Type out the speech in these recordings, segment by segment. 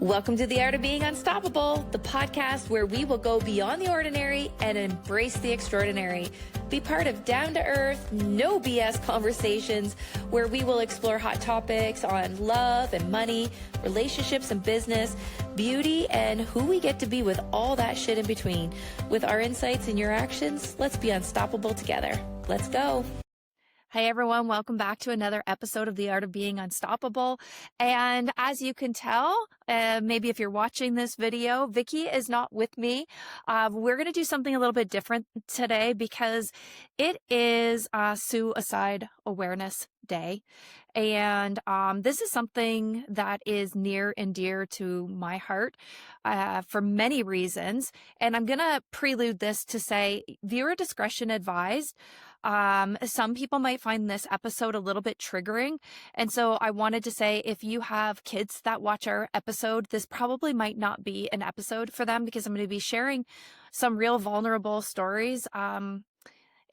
Welcome to The Art of Being Unstoppable, the podcast where we will go beyond the ordinary and embrace the extraordinary. Be part of down-to-earth, no BS conversations where we will explore hot topics on love and money, relationships and business, beauty, and who we get to be with all that shit in between. With our insights and your actions, let's be unstoppable together. Let's go. Hey everyone, welcome back to another episode of The Art of Being Unstoppable. And as you can tell, maybe if you're watching this video, Vicky is not with me. We're going to do something a little bit different today because it is Suicide Awareness Day. And this is something that is near and dear to my heart for many reasons. And I'm going to prelude this to say viewer discretion advised. Some people might find this episode a little bit triggering. And so I wanted to say, if you have kids that watch our episode, this probably might not be an episode for them because I'm going to be sharing some real vulnerable stories.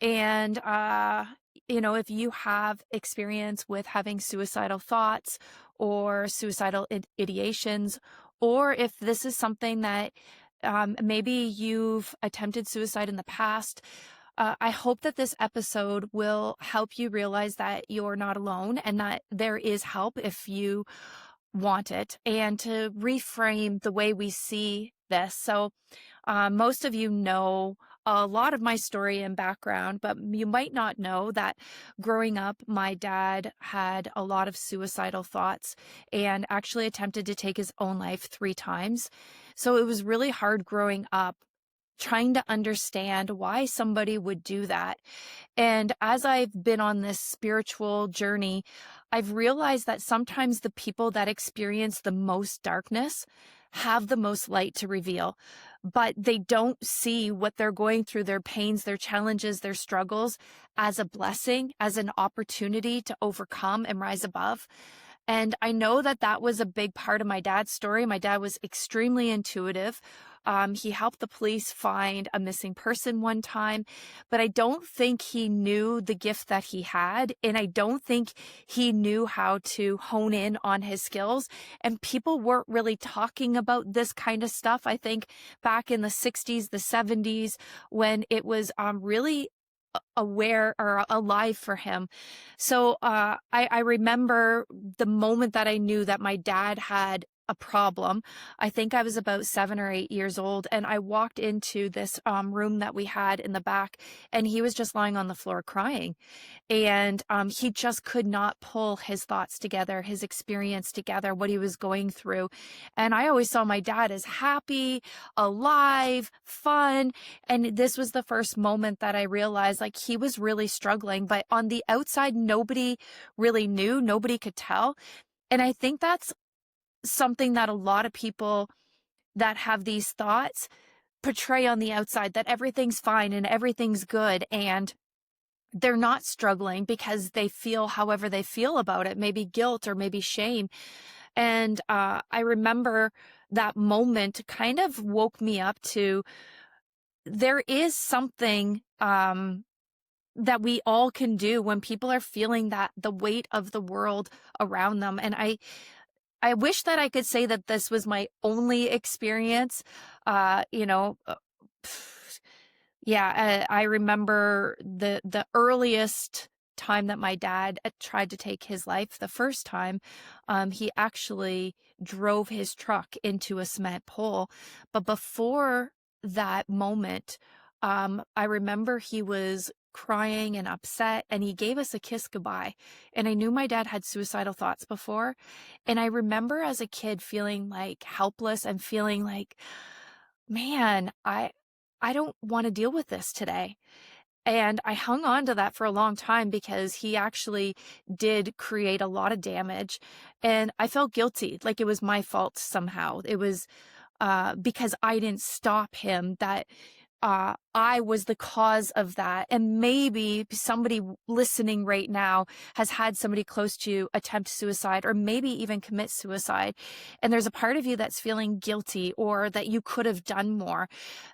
If you have experience with having suicidal thoughts or suicidal ideations, or if this is something that maybe you've attempted suicide in the past, I hope that this episode will help you realize that you're not alone and that there is help if you want it, and to reframe the way we see this. So most of you know a lot of my story and background, but you might not know that growing up, my dad had a lot of suicidal thoughts and actually attempted to take his own life 3 times. So it was really hard growing up, trying to understand why somebody would do that. And as I've been on this spiritual journey, I've realized that sometimes the people that experience the most darkness have the most light to reveal, but they don't see what they're going through, their pains, their challenges, their struggles, as a blessing, as an opportunity to overcome and rise above. And I know that that was a big part of my dad's story. My dad was extremely intuitive. He helped the police find a missing person one time, but I don't think he knew the gift that he had. And I don't think he knew how to hone in on his skills. And people weren't really talking about this kind of stuff. I think back in the 60s, the 70s, when it was really aware or alive for him. So I remember the moment that I knew that my dad had a problem. I think I was about 7 or 8 years old, and I walked into this room that we had in the back, and he was just lying on the floor crying. And he just could not pull his thoughts together, his experience together, what he was going through. And I always saw my dad as happy, alive, fun. And this was the first moment that I realized like he was really struggling, but on the outside, nobody really knew, nobody could tell. And I think that's something that a lot of people that have these thoughts portray on the outside, that everything's fine and everything's good, and they're not struggling because they feel however they feel about it, maybe guilt or maybe shame. And I remember that moment kind of woke me up to, there is something that we all can do when people are feeling that the weight of the world around them. And I wish that I could say that this was my only experience. I remember the earliest time that my dad tried to take his life. The first time, he actually drove his truck into a cement pole. But before that moment, I remember he was crying and upset, and he gave us a kiss goodbye. And I knew my dad had suicidal thoughts before. And I remember as a kid feeling like helpless and feeling like, man, I don't want to deal with this today. And I hung on to that for a long time because he actually did create a lot of damage. And I felt guilty, like it was my fault somehow. It was because I didn't stop him, that I was the cause of that. And maybe somebody listening right now has had somebody close to you attempt suicide or maybe even commit suicide. And there's a part of you that's feeling guilty or that you could have done more.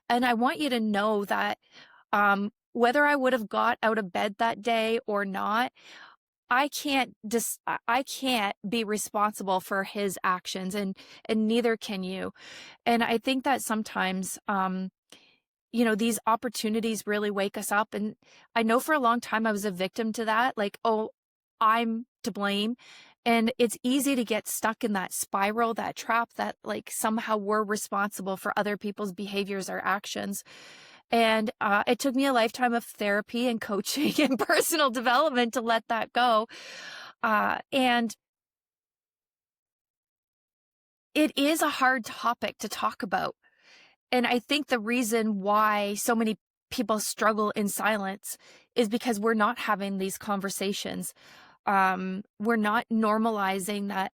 And I want you to know that whether I would have got out of bed that day or not, I can't be responsible for his actions, and neither can you. And I think that sometimes, these opportunities really wake us up. And I know for a long time I was a victim to that. Like, oh, I'm to blame. And it's easy to get stuck in that spiral, that trap that like somehow we're responsible for other people's behaviors or actions. And it took me a lifetime of therapy and coaching and personal development to let that go. And it is a hard topic to talk about. And I think the reason why so many people struggle in silence is because we're not having these conversations. We're not normalizing that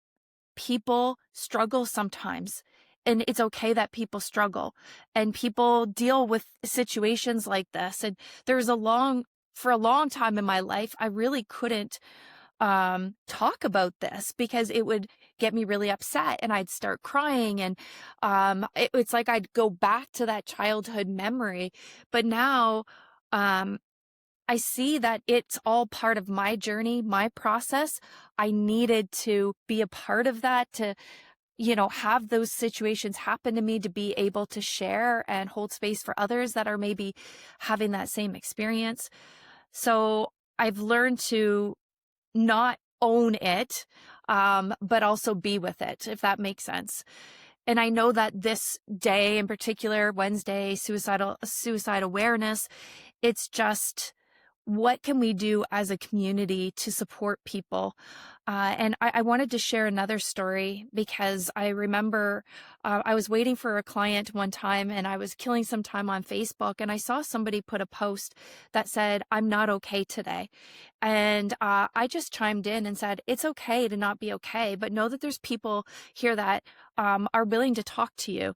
people struggle sometimes. And it's okay that people struggle and people deal with situations like this. And for a long time in my life, I really couldn't talk about this because it would get me really upset and I'd start crying. And it's like I'd go back to that childhood memory. But now I see that it's all part of my journey, my process. I needed to be a part of that, to have those situations happen to me, to be able to share and hold space for others that are maybe having that same experience. So I've learned to not own it, but also be with it, if that makes sense. And I know that this day in particular, Wednesday, suicide awareness, it's just, what can we do as a community to support people? And I wanted to share another story because I remember I was waiting for a client one time and I was killing some time on Facebook and I saw somebody put a post that said, "I'm not okay today." And I just chimed in and said, "It's okay to not be okay, but know that there's people here that are willing to talk to you."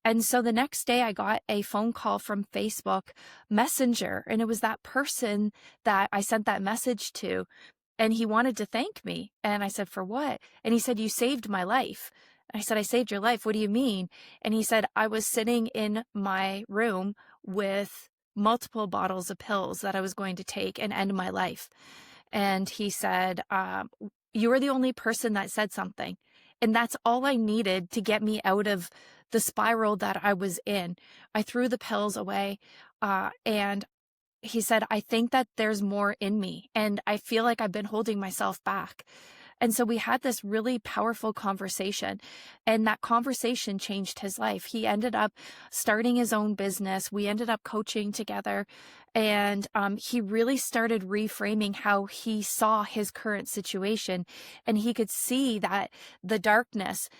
And so the next day I got a phone call from Facebook Messenger, and it was that person that I sent that message to, and he wanted to thank me. And I said, "For what?" And he said, "You saved my life." And I said, "I saved your life? What do you mean?" And he said, "I was sitting in my room with multiple bottles of pills that I was going to take and end my life." And he said, "You were the only person that said something." And that's all I needed to get me out of the spiral that I was in. I threw the pills away. And he said, "I think that there's more in me. And I feel like I've been holding myself back." And so we had this really powerful conversation, and that conversation changed his life. He ended up starting his own business. We ended up coaching together, and he really started reframing how he saw his current situation. And he could see that the darkness,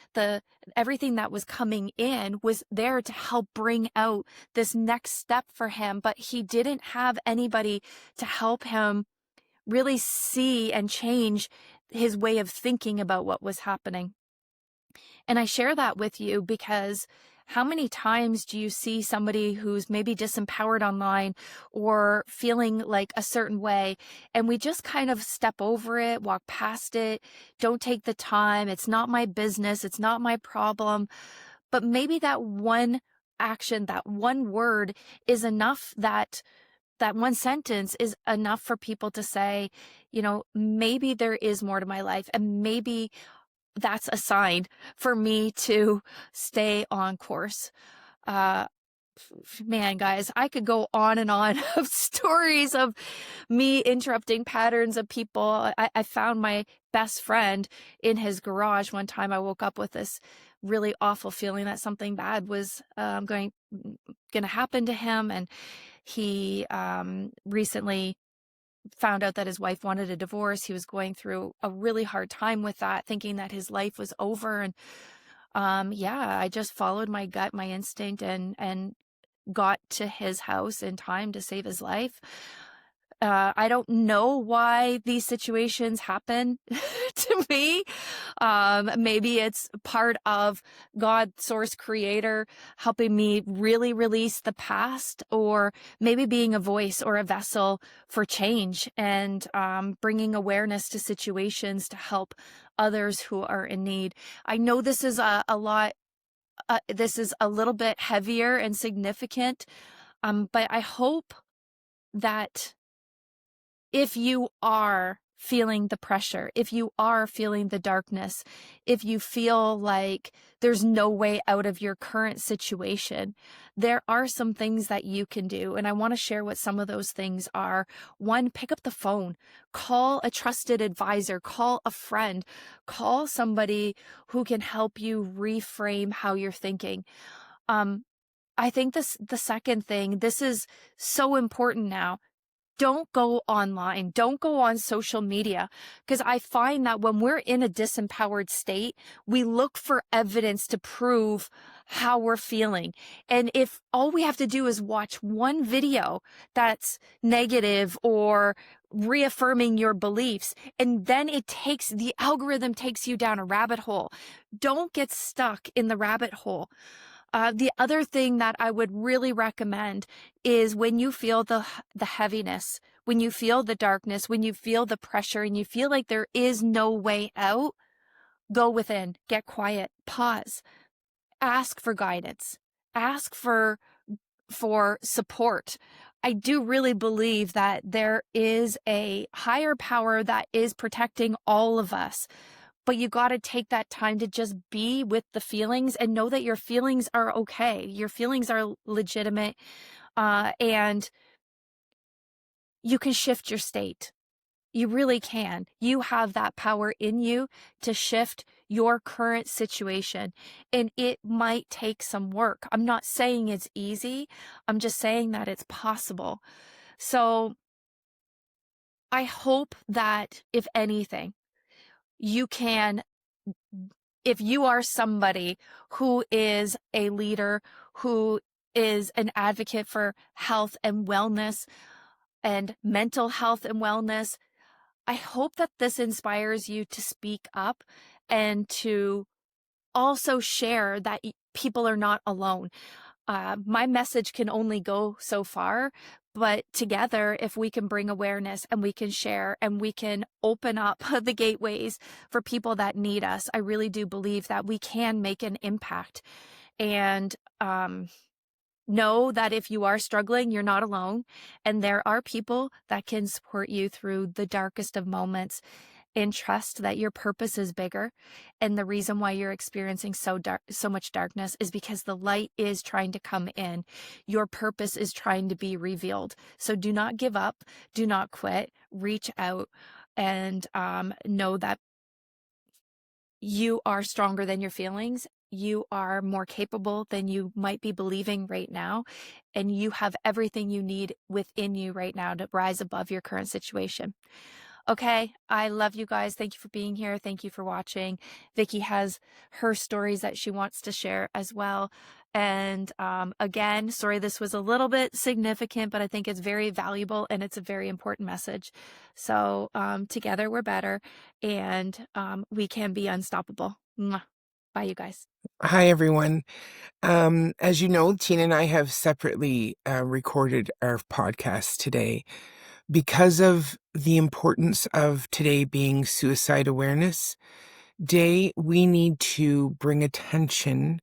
everything that was coming in was there to help bring out this next step for him. But he didn't have anybody to help him really see and change his way of thinking about what was happening. And I share that with you because how many times do you see somebody who's maybe disempowered online or feeling like a certain way, and we just kind of step over it, walk past it, don't take the time, it's not my business, it's not my problem. But maybe that one action, that one word is enough, that one sentence is enough for people to say, maybe there is more to my life, and maybe that's a sign for me to stay on course. Uh, Man, guys, I could go on and on of stories of me interrupting patterns of people. I found my best friend in his garage one time. I woke up with this really awful feeling that something bad was going to happen to him, and he recently found out that his wife wanted a divorce. He was going through a really hard time with that, thinking that his life was over. And yeah, I just followed my gut, my instinct, and got to his house in time to save his life. I don't know why these situations happen to me. Maybe it's part of God, source creator, helping me really release the past, or maybe being a voice or a vessel for change, and bringing awareness to situations to help others who are in need. I know this is a lot. This is a little bit heavier and significant, but I hope that if you are feeling the pressure, if you are feeling the darkness, if you feel like there's no way out of your current situation, there are some things that you can do. And I want to share what some of those things are. One, pick up the phone, call a trusted advisor, call a friend, call somebody who can help you reframe how you're thinking. I think the second thing, this is so important now. Don't go online. Don't go on social media, because I find that when we're in a disempowered state, we look for evidence to prove how we're feeling. And if all we have to do is watch one video that's negative or reaffirming your beliefs, and then the algorithm takes you down a rabbit hole. Don't get stuck in the rabbit hole. The other thing that I would really recommend is when you feel the heaviness, when you feel the darkness, when you feel the pressure and you feel like there is no way out, go within, get quiet, pause, ask for guidance, ask for support. I do really believe that there is a higher power that is protecting all of us. But you got to take that time to just be with the feelings and know that your feelings are okay. Your feelings are legitimate, and you can shift your state. You really can. You have that power in you to shift your current situation, and it might take some work. I'm not saying it's easy. I'm just saying that it's possible. So I hope that, if anything, you can, if you are somebody who is a leader, who is an advocate for health and wellness and mental health and wellness, I hope that this inspires you to speak up and to also share that people are not alone. My message can only go so far, but together, if we can bring awareness and we can share and we can open up the gateways for people that need us, I really do believe that we can make an impact. And know that if you are struggling, you're not alone. And there are people that can support you through the darkest of moments. And trust that your purpose is bigger. And the reason why you're experiencing so much darkness is because the light is trying to come in. Your purpose is trying to be revealed. So do not give up. Do not quit. Reach out and know that you are stronger than your feelings. You are more capable than you might be believing right now. And you have everything you need within you right now to rise above your current situation. Okay, I love you guys. Thank you for being here. Thank you for watching. Vicky has her stories that she wants to share as well. And again, sorry this was a little bit significant, but I think it's very valuable and it's a very important message. So together we're better, and we can be unstoppable. Mwah. Bye, you guys. Hi, everyone. As you know, Tina and I have separately recorded our podcast today. Because of the importance of today being Suicide Awareness Day, we need to bring attention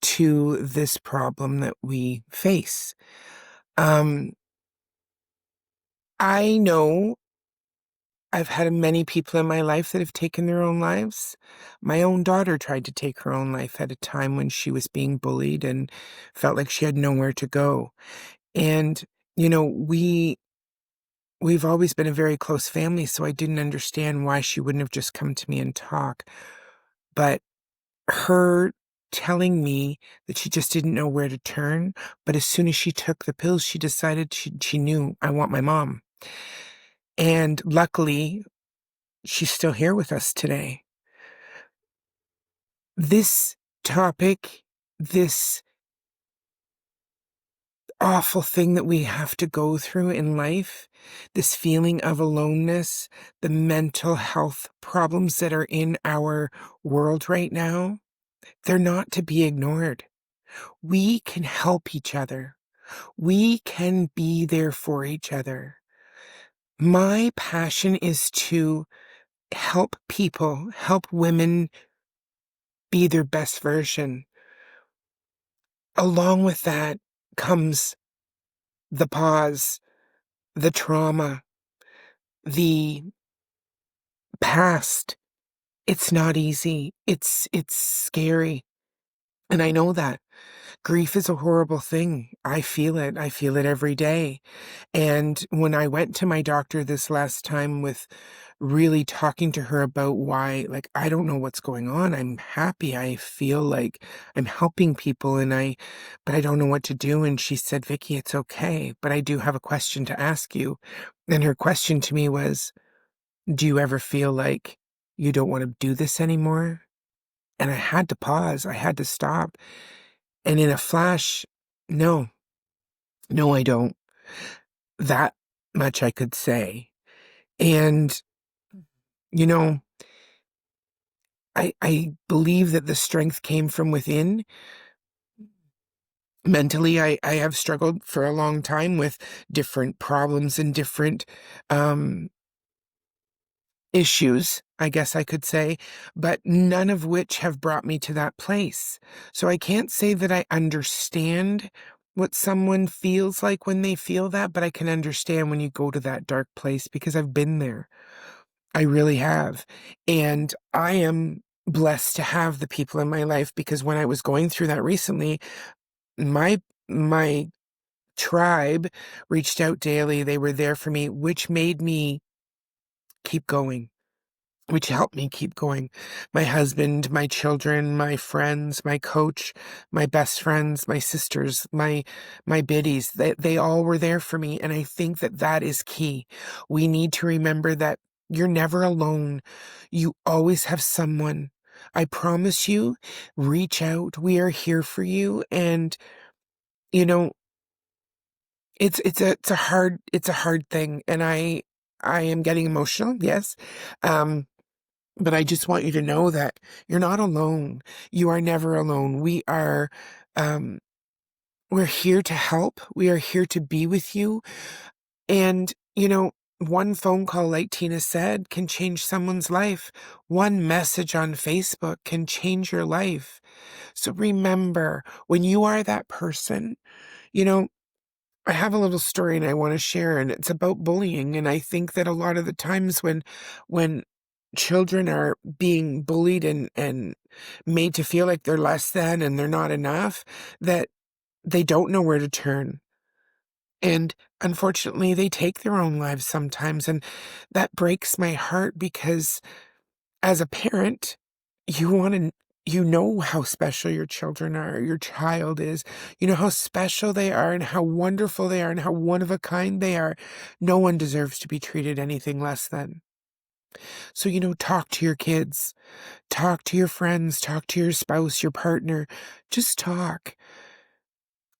to this problem that we face. I know I've had many people in my life that have taken their own lives. My own daughter tried to take her own life at a time when she was being bullied and felt like she had nowhere to go. And, you know, we've always been a very close family, so I didn't understand why she wouldn't have just come to me and talk. But her telling me that she just didn't know where to turn, but as soon as she took the pills, she decided she knew, I want my mom. And luckily, she's still here with us today. This topic, this awful thing that we have to go through in life, this feeling of aloneness, the mental health problems that are in our world right now, they're not to be ignored. We can help each other. We can be there for each other. My passion is to help people, help women be their best version. Along with that comes the pause, the trauma, the past. It's not easy. It's scary, and I know that. Grief is a horrible thing. I feel it. I feel it every day. And when I went to my doctor this last time with really talking to her about why, like, I don't know what's going on. I'm happy. I feel like I'm helping people but I don't know what to do. And she said, Vicky, it's okay, but I do have a question to ask you. And her question to me was, do you ever feel like you don't want to do this anymore? And I had to pause. I had to stop. And in a flash, no, no, I don't. That much I could say. And, you know, I believe that the strength came from within. Mentally, I have struggled for a long time with different problems and different um, issues, I guess I could say, but none of which have brought me to that place. So I can't say that I understand what someone feels like when they feel that, but I can understand when you go to that dark place because I've been there. I really have. And I am blessed to have the people in my life because when I was going through that recently, my tribe reached out daily. They were there for me, which made me keep going, which helped me keep going. My husband, my children, my friends, my coach, my best friends, my sisters, my biddies, they all were there for me. And I think that that is key. We need to remember that you're never alone. You always have someone. I promise you, reach out. We are here for you. And, you know, it's a hard thing. And I am getting emotional. Yes. Um, But I just want you to know that you're not alone. You are never alone. Um, we're here to help. We are here to be with you. And, one phone call, like Tina said, can change someone's life. One message on Facebook can change your life. So remember, when you are that person, you know, I have a little story and I want to share, and it's about bullying. And I think that a lot of the times when children are being bullied and made to feel like they're less than and they're not enough, that they don't know where to turn. And unfortunately, they take their own lives sometimes. And that breaks my heart because as a parent, you want to, you know how special your children are, your child is. You know how special they are and how wonderful they are and how one of a kind they are. No one deserves to be treated anything less than. So, talk to your kids, talk to your friends, talk to your spouse, your partner. Just talk.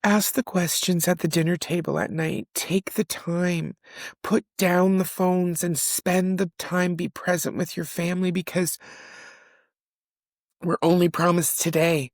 Ask the questions at the dinner table at night. Take the time. Put down the phones and spend the time, be present with your family because we're only promised today.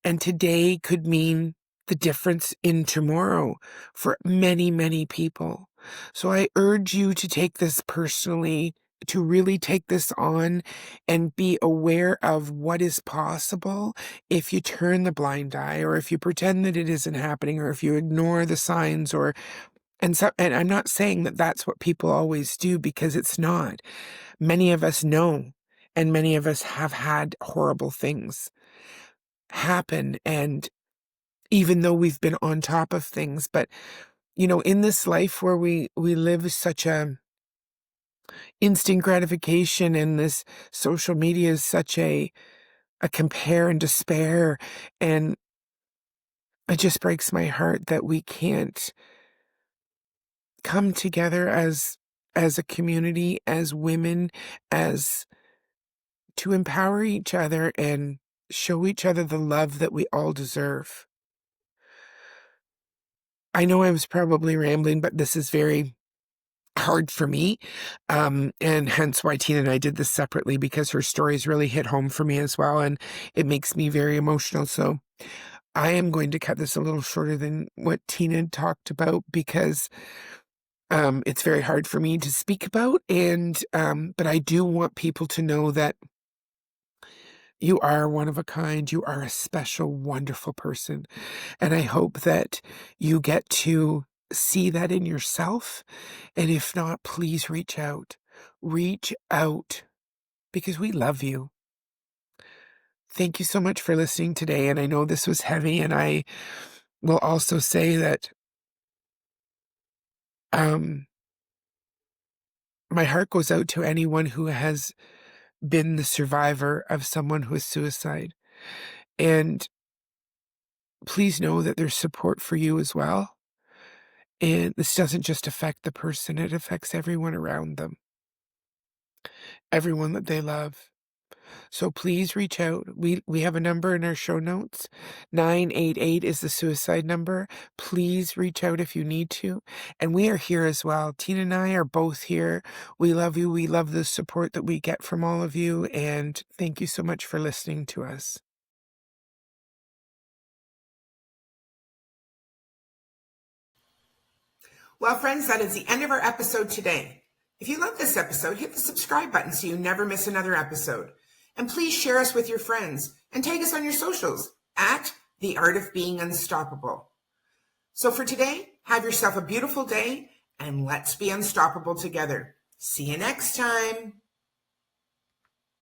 And today could mean the difference in tomorrow for many, many people. So I urge you to take this personally, to really take this on and be aware of what is possible if you turn the blind eye or if you pretend that it isn't happening or if you ignore the signs and I'm not saying that that's what people always do because it's not. Many of us know and many of us have had horrible things happen, and even though we've been on top of things, but in this life where we live such a instant gratification, and this social media is such a compare and despair, and it just breaks my heart that we can't come together as a community, as women, as to empower each other and show each other the love that we all deserve. I know I was probably rambling, but this is very hard for me. And hence why Tina and I did this separately because her stories really hit home for me as well. And it makes me very emotional. So I am going to cut this a little shorter than what Tina talked about because it's very hard for me to speak about. But I do want people to know that you are one of a kind. You are a special, wonderful person. And I hope that you get to see that in yourself. And if not, please reach out. Reach out. because we love you. Thank you so much for listening today, and I know this was heavy, and I will also say that, um, my heart goes out to anyone who has been the survivor of someone who is suicide, and please know that there's support for you as well, and this doesn't just affect the person, it affects everyone around them, everyone that they love. So please reach out. We have a number in our show notes. 988 is the suicide number. Please reach out if you need to. And we are here as well. Tina and I are both here. We love you. We love the support that we get from all of you. And thank you so much for listening to us. Well, friends, that is the end of our episode today. If you love this episode, hit the subscribe button so you never miss another episode. And please share us with your friends and tag us on your socials at The Art of Being Unstoppable. So for today, have yourself a beautiful day and let's be unstoppable together. See you next time.